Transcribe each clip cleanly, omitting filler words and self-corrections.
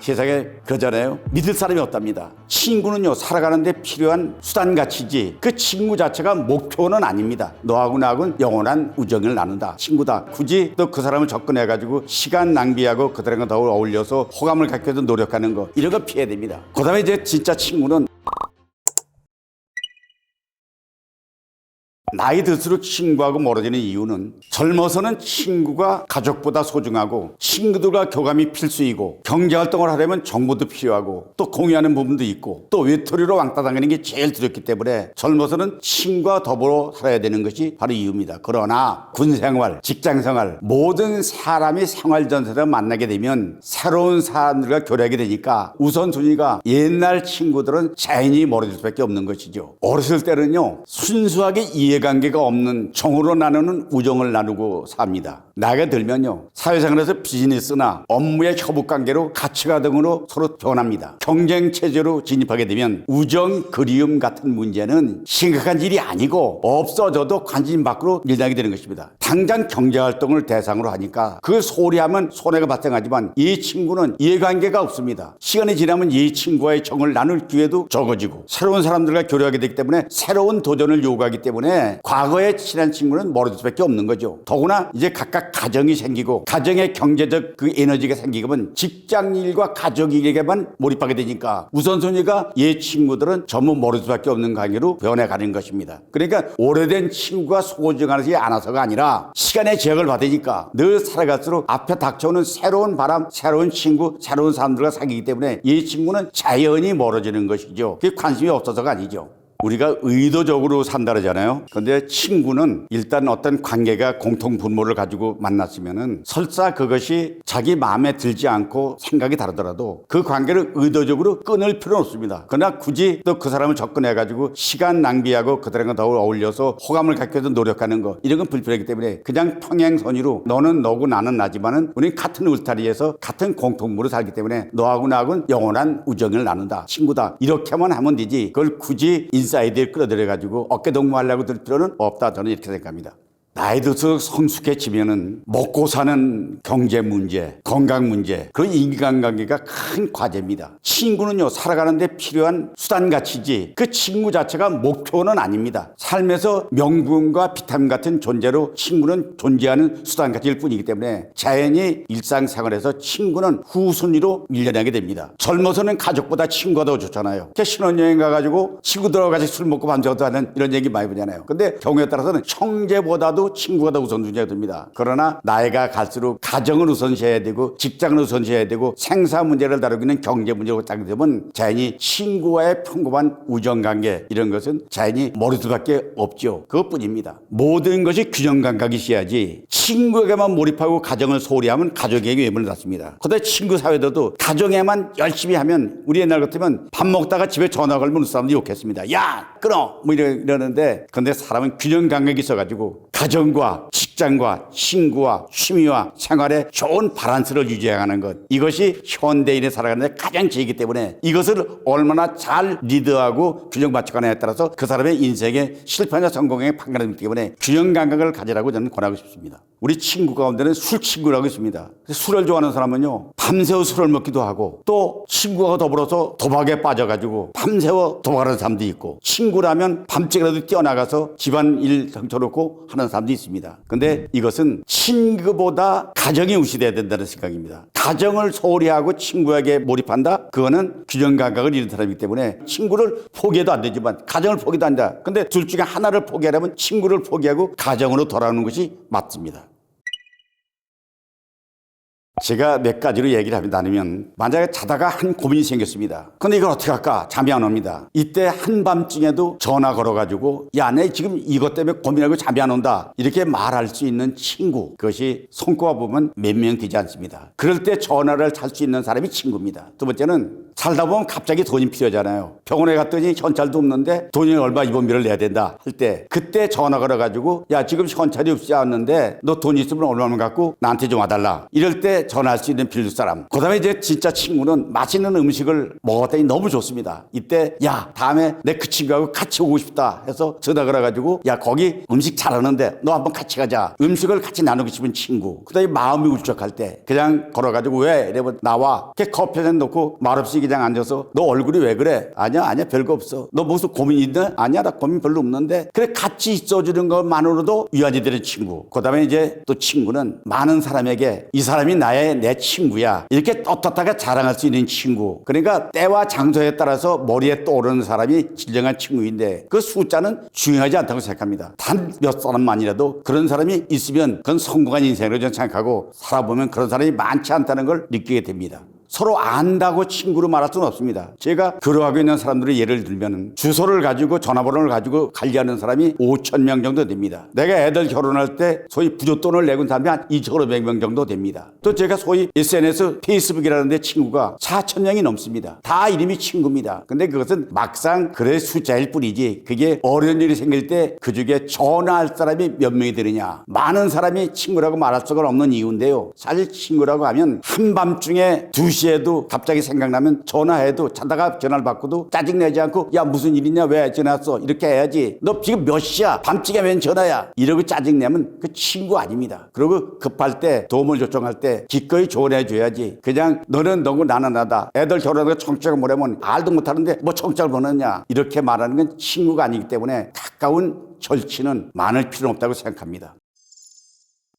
세상에 그러잖아요. 믿을 사람이 없답니다. 친구는요, 살아가는데 필요한 수단같이지 그 친구 자체가 목표는 아닙니다. 너하고 나하고는 영원한 우정을 나눈다, 친구다. 굳이 또 그 사람을 접근해가지고 시간 낭비하고 그 사람과 더 어울려서 호감을 갖기 위해서 노력하는 거, 이런 거 피해야 됩니다. 그 다음에 이제 진짜 친구는 나이 들수록 친구하고 멀어지는 이유는, 젊어서는 친구가 가족보다 소중하고 친구들과 교감이 필수이고 경제활동을 하려면 정보도 필요하고 또 공유하는 부분도 있고 또 외톨이로 왕따 당하는 게 제일 두렵기 때문에 젊어서는 친구와 더불어 살아야 되는 것이 바로 이유입니다. 그러나 군생활, 직장생활, 모든 사람이 생활전선에서 만나게 되면 새로운 사람들과 교류하게 되니까 우선순위가 옛날 친구들은 자연히 멀어질 수밖에 없는 것이죠. 어렸을 때는요, 순수하게 이해관계가 없는 정으로 나누는 우정을 나누고 삽니다. 나이가 들면요, 사회생활에서 비즈니스나 업무의 협업관계로 가치가 등으로 서로 변합니다. 경쟁체제로 진입하게 되면 우정, 그리움 같은 문제는 심각한 일이 아니고 없어져도 관심 밖으로 밀당이 되는 것입니다. 당장 경제활동을 대상으로 하니까 그 소리하면 손해가 발생하지만 이 친구는 이해관계가 없습니다. 시간이 지나면 이 친구와의 정을 나눌 기회도 적어지고 새로운 사람들과 교류하게 되기 때문에 새로운 도전을 요구하기 때문에 과거에 친한 친구는 멀어질 수밖에 없는 거죠. 더구나 이제 각각 가정이 생기고 가정의 경제적 그 에너지가 생기면 직장일과 가족일에게만 몰입하게 되니까 우선순위가 이 친구들은 전부 멀어질 수밖에 없는 관계로 변해가는 것입니다. 그러니까 오래된 친구가 소중하지 않아서가 아니라 시간의 제약을 받으니까 늘 살아갈수록 앞에 닥쳐오는 새로운 바람, 새로운 친구, 새로운 사람들과 사귀기 때문에 이 친구는 자연히 멀어지는 것이죠. 그게 관심이 없어서가 아니죠. 우리가 의도적으로 산다 그러잖아요. 그런데 친구는 일단 어떤 관계가 공통 분모를 가지고 만났으면은 설사 그것이 자기 마음에 들지 않고 생각이 다르더라도 그 관계를 의도적으로 끊을 필요는 없습니다. 그러나 굳이 또 그 사람을 접근해가지고 시간 낭비하고 그 사람과 더 어울려서 호감을 갖기 위해서 노력하는 거, 이런 건 불필요하기 때문에 그냥 평행선의로 너는 너고 나는 나지만은 우리는 같은 울타리에서 같은 공통물을 살기 때문에 너하고 나하고는 영원한 우정을 나눈다, 친구다, 이렇게만 하면 되지 그걸 굳이 인사이드에 끌어들여가지고 어깨동무하려고 들 필요는 없다, 저는 이렇게 생각합니다. 나이 들수록 성숙해지면은 먹고 사는 경제 문제, 건강 문제, 그런 인간관계가 큰 과제입니다. 친구는요, 살아가는데 필요한 수단같이지 그 친구 자체가 목표는 아닙니다. 삶에서 명분과 비타민 같은 존재로 친구는 존재하는 수단같일 뿐이기 때문에 자연히 일상생활에서 친구는 후순위로 밀려나게 됩니다. 젊어서는 가족보다 친구가 더 좋잖아요. 신혼여행 가가지고 친구들하고 같이 술 먹고 밤새워도 하는 이런 얘기 많이 보잖아요. 근데 경우에 따라서는 형제보다도 친구가 더 우선순위가 됩니다. 그러나 나이가 갈수록 가정을 우선시해야 되고 직장을 우선시해야 되고 생사 문제를 다루기는 경제 문제로 따게 되면 자연히 친구와의 평범한 우정관계, 이런 것은 자연히 머리 수밖에 없죠. 그것뿐입니다. 모든 것이 균형 감각이 있어야지 친구에게만 몰입하고 가정을 소홀히 하면 가족에게 외면을 받습니다. 그런데 친구 사회도 가정에만 열심히 하면, 우리 옛날 같으면 밥 먹다가 집에 전화 걸면 우리 사람들이 욕했습니다. 야 끊어 뭐 이러는데, 그런데 사람은 균형 감각이 있어가지고 가정과 직장과 친구와 취미와 생활에 좋은 밸런스를 유지해가는 것, 이것이 현대인의 살아가는 데 가장 제이기 때문에 이것을 얼마나 잘 리드하고 균형 맞춰가느냐에 따라서 그 사람의 인생의 실패나 성공에 판가름이 있기 때문에 균형 감각을 가지라고 저는 권하고 싶습니다. 우리 친구 가운데는 술 친구라고 있습니다. 술을 좋아하는 사람은요, 밤새워 술을 먹기도 하고 또 친구와 더불어서 도박에 빠져가지고 밤새워 도박하는 사람도 있고, 친구라면 밤새라도 뛰어나가서 집안일 덩쳐놓고 하는 사람도 있습니다. 근데 이것은 친구보다 가정이 우시돼야 된다는 생각입니다. 가정을 소홀히 하고 친구에게 몰입한다? 그거는 균형 감각을 잃은 사람이기 때문에 친구를 포기해도 안 되지만 가정을 포기도 안 된다. 근데 둘 중에 하나를 포기하려면 친구를 포기하고 가정으로 돌아오는 것이 맞습니다. 제가 몇 가지로 얘기를 나누면, 만약에 자다가 한 고민이 생겼습니다. 근데 이걸 어떻게 할까? 잠이 안 옵니다. 이때 한밤중에도 전화 걸어가지고 야, 내 지금 이것 때문에 고민하고 잠이 안 온다, 이렇게 말할 수 있는 친구, 그것이 손꼽아 보면 몇 명 되지 않습니다. 그럴 때 전화를 할 수 있는 사람이 친구입니다. 두 번째는 살다 보면 갑자기 돈이 필요하잖아요. 병원에 갔더니 현찰도 없는데 돈이 얼마 입원비를 내야 된다 할 때 그때 전화 걸어가지고 야 지금 현찰이 없지 않는데 너 돈 있으면 얼마만 갖고 나한테 좀 와달라. 이럴 때 전화할 수 있는 빌릴 사람. 그다음에 이제 진짜 친구는 맛있는 음식을 먹었더니 너무 좋습니다. 이때 야 다음에 내 그 친구하고 같이 오고 싶다 해서 전화 걸어가지고 야 거기 음식 잘하는데 너 한번 같이 가자. 음식을 같이 나누고 싶은 친구. 그다음에 마음이 울적할 때 그냥 걸어가지고 왜 이러면 나와. 이렇게 커피 한잔 놓고 말없이 그냥 앉아서 너 얼굴이 왜 그래? 아니야 별거 없어. 너 무슨 고민 있나? 아니야 나 고민 별로 없는데. 그래 같이 있어주는 것만으로도 위안이 되는 친구. 그다음에 이제 또 친구는 많은 사람에게 이 사람이 내 친구야 이렇게 떳떳하게 자랑할 수 있는 친구. 그러니까 때와 장소에 따라서 머리에 떠오르는 사람이 진정한 친구인데 그 숫자는 중요하지 않다고 생각합니다. 단 몇 사람만이라도 그런 사람이 있으면 그건 성공한 인생으로 저는 생각하고 살아보면 그런 사람이 많지 않다는 걸 느끼게 됩니다. 서로 안다고 친구로 말할 수는 없습니다. 제가 교류하고 있는 사람들의 예를 들면 주소를 가지고 전화번호를 가지고 관리하는 사람이 5,000명 정도 됩니다. 내가 애들 결혼할 때 소위 부잣돈을 내고 사람이 한 2,500명 정도 됩니다. 또 제가 소위 SNS 페이스북이라는 데 친구가 4,000명이 넘습니다. 다 이름이 친구입니다. 근데 그것은 막상 그래 숫자일 뿐이지 그게 어려운 일이 생길 때 그중에 전화할 사람이 몇 명이 되느냐. 많은 사람이 친구라고 말할 수가 없는 이유인데요. 사실 친구라고 하면 한밤중에 2시에도 갑자기 생각나면 전화해도 자다가 전화를 받고도 짜증내지 않고 야 무슨 일이냐 왜 전화했어 이렇게 해야지. 너 지금 몇 시야 밤중에 웬 전화야 이러고 짜증내면 그 친구 아닙니다. 그리고 급할 때 도움을 요청할 때 기꺼이 조언해 줘야지. 그냥 너는 너고 나는 나다. 애들 결혼하고 청첩을 보내면 알도 못하는데 뭐 청첩을 보냈냐 이렇게 말하는 건 친구가 아니기 때문에 가까운 절친은 많을 필요는 없다고 생각합니다.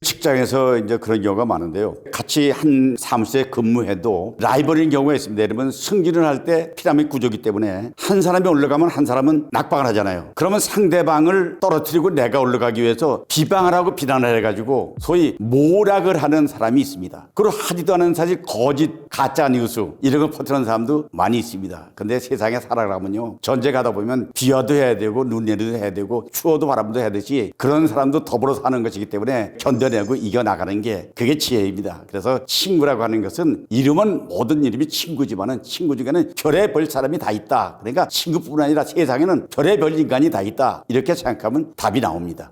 직장에서 이제 그런 경우가 많은데요. 같이 한 사무실에 근무해도 라이벌인 경우가 있습니다. 여러분 승진을 할 때 피라미드 구조이기 때문에 한 사람이 올라가면 한 사람은 낙방을 하잖아요. 그러면 상대방을 떨어뜨리고 내가 올라가기 위해서 비방을 하고 비난을 해가지고 소위 모락을 하는 사람이 있습니다. 그리고 하지도 않은 사실 거짓 가짜 뉴스 이런 걸 퍼뜨리는 사람도 많이 있습니다. 근데 세상에 살아가면요 전쟁 가다 보면 비 와도 해야 되고 눈 내려도 해야 되고 추워도 바람도 해야 되지 그런 사람도 더불어 사는 것이기 때문에 견뎌내고 이겨나가는 게 그게 지혜입니다. 그래서 친구라고 하는 것은 이름은 모든 이름이 친구지만은 친구 중에는 별의별 사람이 다 있다. 그러니까 친구뿐 아니라 세상에는 별의별 인간이 다 있다. 이렇게 생각하면 답이 나옵니다.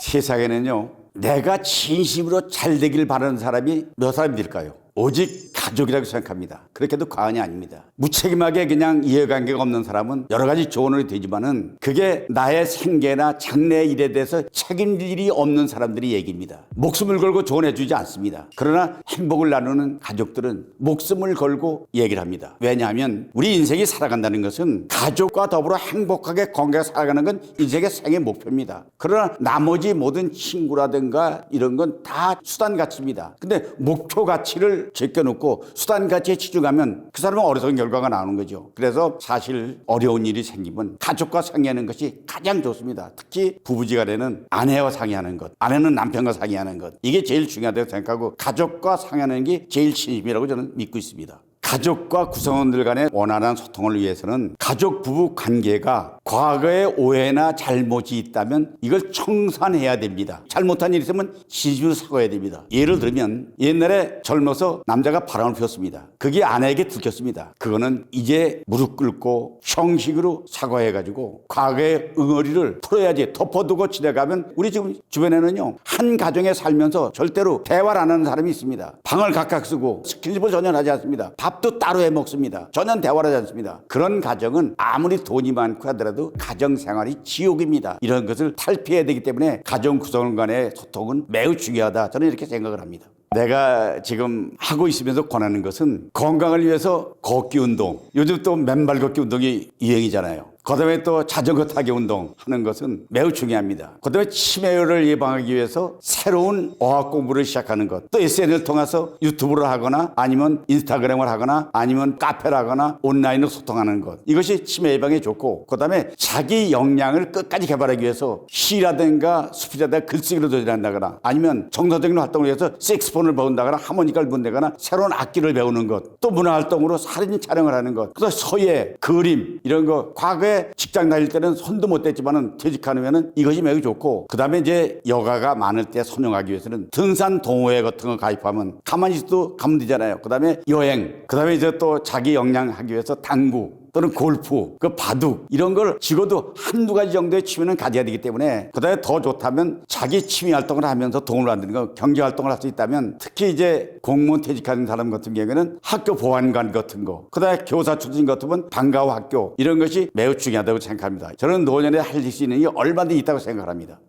세상에는요 내가 진심으로 잘 되길 바라는 사람이 몇 사람이 될까요? 오직 가족이라고 생각합니다. 그렇게도 과언이 아닙니다. 무책임하게 그냥 이해관계가 없는 사람은 여러 가지 조언이 되지만은 그게 나의 생계나 장래의 일에 대해서 책임질 일이 없는 사람들이 얘기입니다. 목숨을 걸고 조언해 주지 않습니다. 그러나 행복을 나누는 가족들은 목숨을 걸고 얘기를 합니다. 왜냐하면 우리 인생이 살아간다는 것은 가족과 더불어 행복하게 건강하게 살아가는 건 인생의 생애 목표입니다. 그러나 나머지 모든 친구라든가 이런 건 다 수단 가치입니다. 근데 목표 가치를 제껴놓고 수단 가치에 치중하면 그 사람은 어리석은 결과가 나오는 거죠. 그래서 사실 어려운 일이 생기면 가족과 상의하는 것이 가장 좋습니다. 특히 부부지간에는 아내와 상의하는 것, 아내는 남편과 상의하는 것 이게 제일 중요하다고 생각하고 가족과 상의하는 게 제일 진심이라고 저는 믿고 있습니다. 가족과 구성원들 간의 원활한 소통을 위해서는 가족 부부 관계가 과거의 오해나 잘못이 있다면 이걸 청산해야 됩니다. 잘못한 일이 있으면 진심으로 사과해야 됩니다. 예를 들면 옛날에 젊어서 남자가 바람을 피웠습니다. 그게 아내에게 들켰습니다. 그거는 이제 무릎 꿇고 형식으로 사과해가지고 과거의 응어리를 풀어야지. 덮어두고 지나가면 우리 지금 주변에는요 한 가정에 살면서 절대로 대화를 안 하는 사람이 있습니다. 방을 각각 쓰고 스킨십을 전혀 하지 않습니다. 밥도 따로 해 먹습니다. 전혀 대화를 하지 않습니다. 그런 가정은 아무리 돈이 많고 하더라도 가정생활이 지옥입니다. 이런 것을 탈피해야 되기 때문에 가정 구성원 간의 소통은 매우 중요하다. 저는 이렇게 생각을 합니다. 내가 지금 하고 있으면서 권하는 것은 건강을 위해서 걷기 운동. 요즘 또 맨발 걷기 운동이 유행이잖아요. 그다음에 또 자전거 타기 운동 하는 것은 매우 중요합니다. 그다음에 치매를 예방하기 위해서 새로운 어학 공부를 시작하는 것. 또 SNS를 통해서 유튜브를 하거나 아니면 인스타그램을 하거나 아니면 카페를 하거나 온라인으로 소통하는 것. 이것이 치매 예방에 좋고 그다음에 자기 역량을 끝까지 개발하기 위해서 시라든가 수필에다가 글쓰기를 도전한다거나 아니면 정서적인 활동을 위해서 색스폰을 배운다거나 하모니카를 분다거나 새로운 악기를 배우는 것. 또 문화활동으로 사진 촬영을 하는 것. 또 서예, 그림 이런 거 과거에 처음에 직장 다닐 때는 손도 못 댔지만은 퇴직하면은 이것이 매우 좋고, 그 다음에 이제 여가가 많을 때 선용하기 위해서는 등산 동호회 같은 거 가입하면 가만히 있어도 가면 되잖아요. 그 다음에 여행, 그 다음에 이제 또 자기 역량하기 위해서 당구 또는 골프, 그 바둑 이런 걸 적어도 한두 가지 정도의 취미는 가져야 되기 때문에, 그다음에 더 좋다면 자기 취미 활동을 하면서 돈을 만드는 거, 경제 활동을 할 수 있다면, 특히 이제 공무원 퇴직하는 사람 같은 경우에는 학교 보안관 같은 거, 그다음에 교사 출신 같으면 방과후 학교 이런 것이 매우 중요하다고 생각합니다. 저는 노년에 할 수 있는 게 얼마든지 있다고 생각합니다.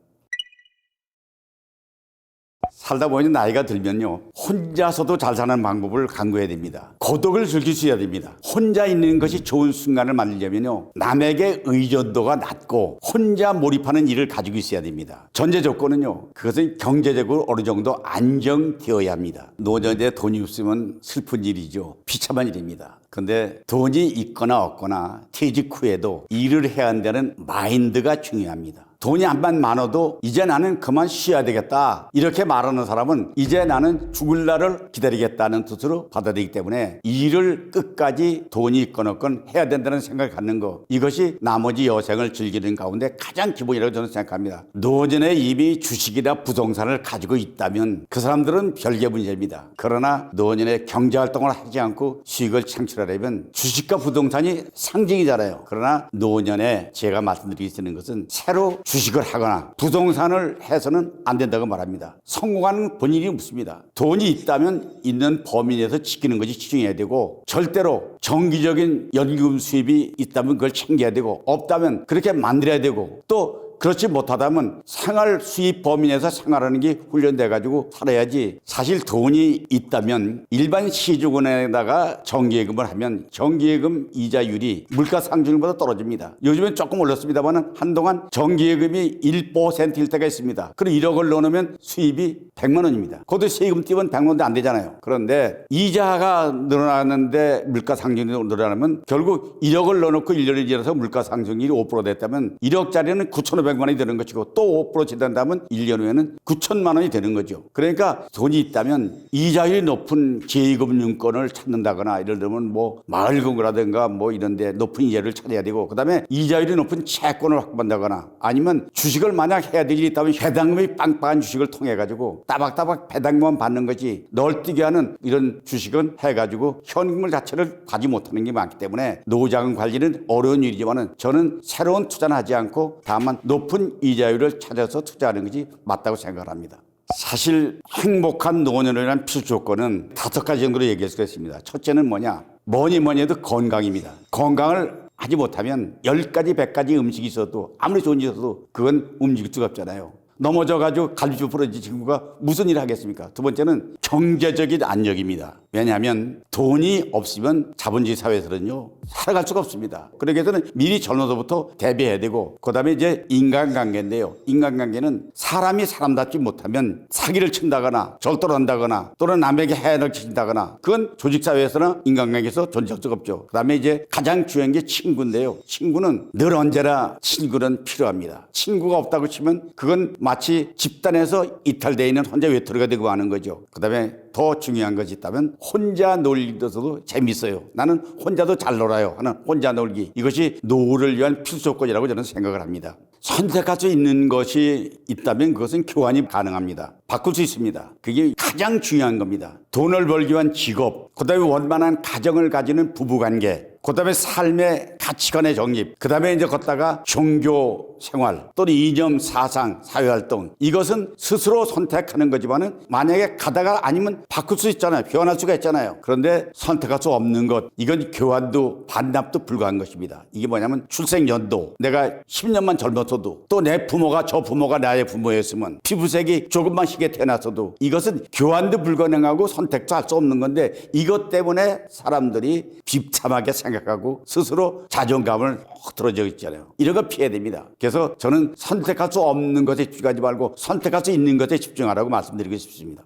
살다 보니 나이가 들면요, 혼자서도 잘 사는 방법을 강구해야 됩니다. 고독을 즐길 수 있어야 됩니다. 혼자 있는 것이 좋은 순간을 만들려면요, 남에게 의존도가 낮고 혼자 몰입하는 일을 가지고 있어야 됩니다. 전제 조건은요, 그것은 경제적으로 어느 정도 안정되어야 합니다. 노년에 돈이 없으면 슬픈 일이죠. 비참한 일입니다. 근데 돈이 있거나 없거나 퇴직 후에도 일을 해야 한다는 마인드가 중요합니다. 돈이 한번 많아도 이제 나는 그만 쉬어야 되겠다 이렇게 말하는 사람은 이제 나는 죽을 날을 기다리겠다는 뜻으로 받아들이기 때문에, 일을 끝까지 돈이 있건 없건 해야 된다는 생각을 갖는 거, 이것이 나머지 여생을 즐기는 가운데 가장 기본이라고 저는 생각합니다. 노년에 이미 주식이나 부동산을 가지고 있다면 그 사람들은 별개 문제입니다. 그러나 노년에 경제활동을 하지 않고 수익을 창출하려면 주식과 부동산이 상징이잖아요. 그러나 노년에 제가 말씀드리는 것은 새로 주식을 하거나 부동산을 해서는 안 된다고 말합니다. 성공하는 본인이 묻습니다. 돈이 있다면 있는 범위 내에서 지키는 것이 집중해야 되고, 절대로 정기적인 연금 수입이 있다면 그걸 챙겨야 되고, 없다면 그렇게 만들어야 되고, 또 그렇지 못하다면 생활 수입 범위 내에서 생활하는 게 훈련돼 가지고 살아야지. 사실 돈이 있다면 일반 시중은행에다가 정기예금을 하면 정기예금 이자율이 물가 상승률보다 떨어집니다. 요즘엔 조금 올랐습니다만 한동안 정기예금이 1%일 때가 있습니다. 그럼 1억을 넣어놓으면 수입이 100만 원입니다. 그것도 세금 띄면 100만 원도 안 되잖아요. 그런데 이자가 늘어나는데 물가 상승률이 늘어나면 결국 1억을 넣어놓고 1년이 지나서 물가 상승률이 5% 됐다면 1억짜리는 9,500만 원이 되는 것이고, 또 5% 지난다면 1년 후에는 9천만 원이 되는 거죠. 그러니까 돈이 있다면 이자율이 높은 제2금융권을 찾는다거나, 예를 들면 뭐 마을금고라든가 뭐 이런 데 높은 이자를 찾아야 되고, 그 다음에 이자율이 높은 채권을 확보한다거나, 아니면 주식을 만약 해야 될 일이 있다면 배당금이 빵빵한 주식을 통해 가지고 따박따박 배당금만 받는 것이, 널뛰게 하는 이런 주식은 해가지고 현금을 자체를 가지 못하는 게 많기 때문에 노후자금 관리는 어려운 일이지만은, 저는 새로운 투자는 하지 않고 다만 높은 이자율을 찾아서 투자하는 것이 맞다고 생각을 합니다. 사실 행복한 노년을 위한 필수 조건은 5가지 정도로 얘기할 수가 있습니다. 첫째는 뭐니 해도 건강입니다. 건강을 하지 못하면 10가지 100가지 음식이 있어도, 아무리 좋은 일이 있어도 그건 움직일 수가 없잖아요. 넘어져가지고 갈비뼈 부러진 친구가 무슨 일을 하겠습니까? 두 번째는 경제적인 안정입니다. 왜냐하면 돈이 없으면 자본주의 사회에서는요, 살아갈 수가 없습니다. 그러기 위해서는 미리 젊어서부터 대비해야 되고, 그 다음에 이제 인간관계인데요. 인간관계는 사람이 사람답지 못하면 사기를 친다거나 절도를 한다거나 또는 남에게 해를 끼친다거나, 그건 조직사회에서나 인간관계에서 존재할 수가 없죠. 그 다음에 이제 가장 중요한 게 친구인데요. 친구는 늘 언제나 친구는 필요합니다. 친구가 없다고 치면 그건 마치 집단에서 이탈되어 있는 혼자 외톨이가 되고 하는 거죠. 그 다음에 더 중요한 것이 있다면, 혼자 놀기도 재밌어요. 나는 혼자도 잘 놀아요 하는 혼자 놀기, 이것이 노후를 위한 필수 조건이라고 저는 생각을 합니다. 선택할 수 있는 것이 있다면 그것은 교환이 가능합니다. 바꿀 수 있습니다. 그게 가장 중요한 겁니다. 돈을 벌기 위한 직업, 그 다음에 원만한 가정을 가지는 부부관계, 그 다음에 삶의 가치관의 정립, 그 다음에 이제 걷다가 종교 생활 또는 이념, 사상, 사회활동, 이것은 스스로 선택하는 거지만은 만약에 가다가 아니면 바꿀 수 있잖아요. 변할 수가 있잖아요. 그런데 선택할 수 없는 것, 이건 교환도 반납도 불가한 것입니다. 이게 뭐냐면 출생 연도, 내가 10년만 젊었어도, 또 내 부모가 저 부모가 나의 부모였으면, 피부색이 조금만 희게 태어났어도, 이것은 교환도 불가능하고 선택도 할 수 없는 건데, 이것 때문에 사람들이 비참하게 생각하고 스스로 자존감을 흐트러져 있잖아요. 이런 거 피해야 됩니다. 그래서 저는 선택할 수 없는 것에 집중하지 말고 선택할 수 있는 것에 집중하라고 말씀드리고 싶습니다.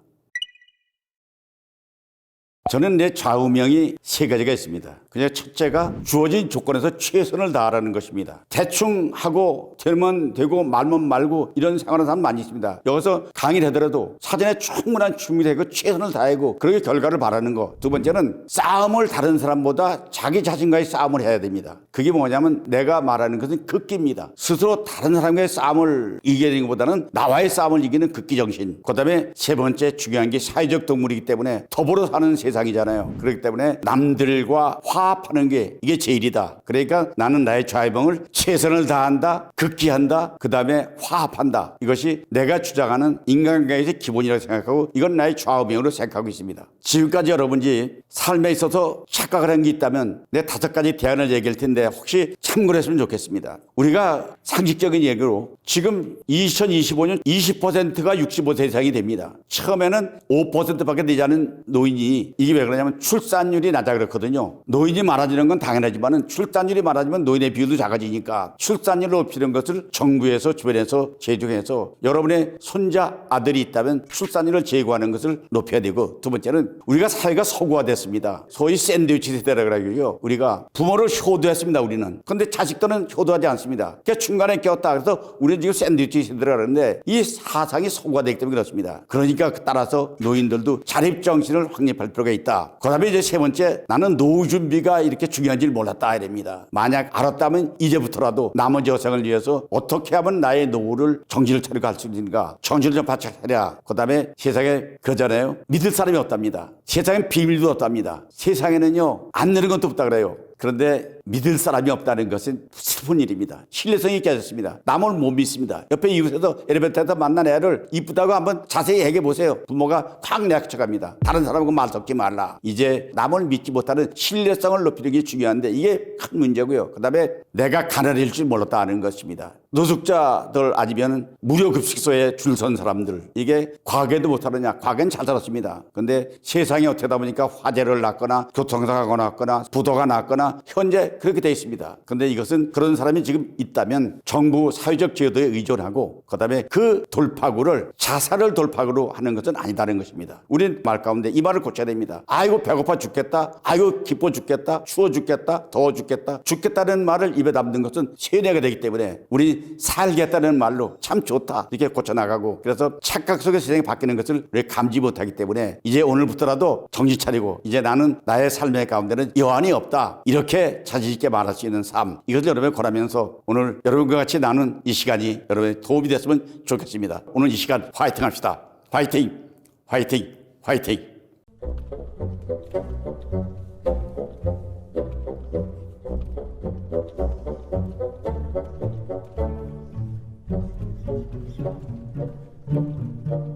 저는 내 좌우명이 3가지가 있습니다. 그냥 첫째가 주어진 조건에서 최선을 다하라는 것입니다. 대충 하고 되면 되고 말면 말고 이런 생활하는 사람 많이 있습니다. 여기서 강의를 하더라도 사전에 충분한 준비를 하고 최선을 다하고 그렇게 결과를 바라는 거. 두 번째는 싸움을 다른 사람보다 자기 자신과의 싸움을 해야 됩니다. 그게 뭐냐면 내가 말하는 것은 극기입니다. 스스로 다른 사람과의 싸움을 이기는 것보다는 나와의 싸움을 이기는 극기 정신. 그다음에 세 번째 중요한 게 사회적 동물이기 때문에 더불어 사는 세상이잖아요. 그렇기 때문에 남들과 화합하는 게 이게 제일이다. 그러니까 나는 나의 좌의봉을 최선을 다한다, 극기한다, 그다음에 화합한다. 이것이 내가 주장하는 인간관계의 기본이라고 생각하고 이건 나의 좌우명으로 생각하고 있습니다. 지금까지 여러분이 삶에 있어서 착각을 한 게 있다면 내 5가지 대안을 얘기할 텐데 혹시 참고를 했으면 좋겠습니다. 우리가 상식적인 얘기로 지금 2025년 20%가 65세 이상이 됩니다. 처음에는 5%밖에 되지 않은 노인이 이게 왜 그러냐면 출산율이 낮아 그렇거든요. 노인이 많아지는 건 당연하지만 출산율이 많아지면 노인의 비율도 작아지니까 출산율을 높이는 것을 정부에서 주변에서 제중해서 여러분의 손자 아들이 있다면 출산율을 제고하는 것을 높여야 되고 두 번째는 우리가 사회가 서구화됐습니다. 소위 샌드위치 세대라고 그러고요. 우리가 부모를 효도했습니다. 우리는. 그런데 자식들은 효도하지 않습니다. 그러니까 중간에 꼈다 그래서 우리는 지금 샌드위치 세대라고 그러는데 이 사상이 서구화되기 때문에 그렇습니다. 그러니까 따라서 노인들도 자립정신을 확립할 필요가 있다. 그 다음에 이제 세 번째 나는 노후 준비가 이렇게 중요한지를 몰랐다 이랍니다. 만약 알았다면 이제부터라도 나머지 여생을 위해서 어떻게 하면 나의 노후를 정신을 차리고 할 수 있는가 정신을 좀 바짝 차려. 그 다음에 세상에 그러잖아요. 믿을 사람이 없답니다. 세상엔 비밀도 없답니다. 세상에는요 안 내는 것도 없다 그래요. 그런데 믿을 사람이 없다는 것은 슬픈 일입니다. 신뢰성이 깨졌습니다. 남을 못 믿습니다. 옆에 이웃에서 엘리베이터에서 만난 애를 이쁘다고 한번 자세히 얘기해 보세요. 부모가 확 내학쳐갑니다. 다른 사람하고 말 섞지 말라. 이제 남을 믿지 못하는 신뢰성을 높이는 게 중요한데 이게 큰 문제고요. 그 다음에 내가 가난할 줄 몰랐다 하는 것입니다. 노숙자들 아니면 무료급식소에 줄 선 사람들 이게 과거에도 못하느냐. 과거엔 잘 살았습니다. 근데 세상이 어떻게 하다 보니까 화재를 낳거나 교통사고가 났거나 부도가 났거나 현재 그렇게 되어 있습니다. 그런데 이것은 그런 사람이 지금 있다면 정부 사회적 제도에 의존하고 그다음에 그 돌파구를 자살을 돌파구로 하는 것은 아니다는 것입니다. 우리는 말 가운데 이 말을 고쳐야 됩니다. 아이고 배고파 죽겠다. 아이고 기뻐 죽겠다. 추워 죽겠다. 더워 죽겠다. 죽겠다는 말을 입에 담는 것은 세뇌가 되기 때문에 우리 살겠다는 말로 참 좋다 이렇게 고쳐나가고 그래서 착각 속에 세상이 바뀌는 것을 우리 감지 못하기 때문에 이제 오늘부터라도 정신 차리고 이제 나는 나의 삶의 가운데는 여한이 없다 이렇게 자신 있게 말할 수 있는 삶 이것을 여러분에 권하면서 오늘 여러분과 같이 나눈 이 시간이 여러분의 도움이 됐으면 좋겠습니다. 오늘 이 시간 화이팅 합시다. 화이팅 화이팅 화이팅. Thank you.